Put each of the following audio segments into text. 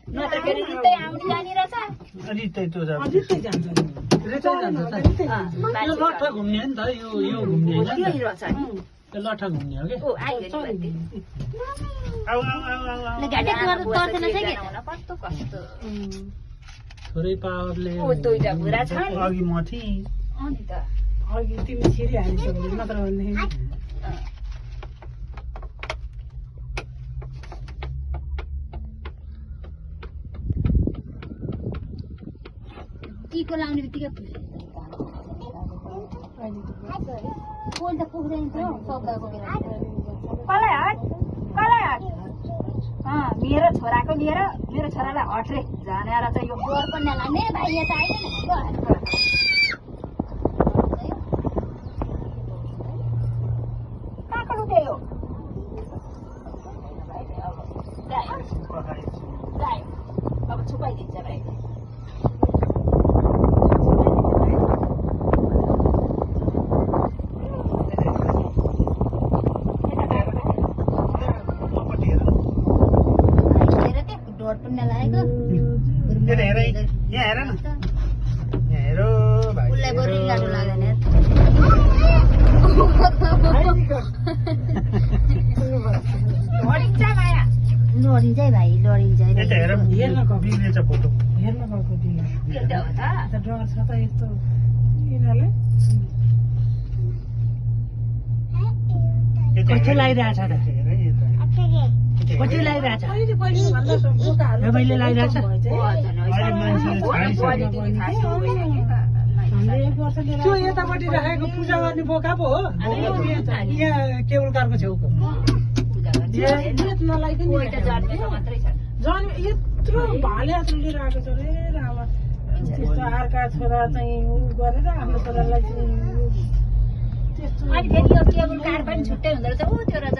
नत्र फेरि रित्तै आउने जाने रहेछ रित्तै त्यो जान्छ रित्तै जान्छ रित्तै जान्छ त यो लट्ठा घुम्ने हो नि त यो घुम्ने होइन नि यही रहेछ नि यो लट्ठा घुम्ने हो के ओ आइगयो नि आउ कस्तो कस्तो थोरै पावरले ओ दुईटा भुरा छ नि अघि म थिएँ अनि त अघि तिमी छिरिहालिसक्यो नत्र भनेदेखि टीको लाउने बित्तिकै कोही त पुग्दैन थियो सौदाको बेला कसलाई हट मेरो छोराको लिएर मेरो छोरालाई हट रे भनेर चाहिँ यो गोर पनि नलाने भाइ यता आइदैन कहाँको लुटे यो अब छुपाइदिन्छ भाइ यहाँ हेर न यहाँ हेर भाइ उसलाई बरु गाह्रो लाग्दैन लडिन्छ माया लडिन्छ है भाइ लडिन्छ है यता हेर हेर्न गएको बिग्रेछ फोटो हेर्न गएको दियो त्यो हो त डर छ त यस्तो यिनीहरूले कस्तो लागिरहेछ त कति लागिरहेछ पहिले भन्दा बोकाहरू मैले लागिरहेछ त्यो यतापट्टि राखेको पूजा गर्ने बोका पो हो यहाँ केबल कारको छेउको झन् यत्रो भाले लिएर आएको छ रे रामा त्यस्तो अर्का छोरा चाहिँ उ गरेर आफ्नो छोरालाई चाहिँ त्यस्तो अनि फेरि यो केबल कार पनि छुट्टै हुँदो रहेछ ऊ त्यो रहेछ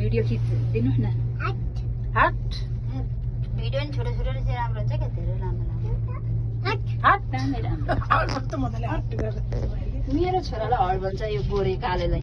भिडियो खिचिदिनुहोस् न भिडियो नि छोटो छोटो चाहिँ राम्रो हुन्छ क्या धेरै राम्रो राम्रो मेरो छोरालाई हट भन्छ यो गोरे कालेलाई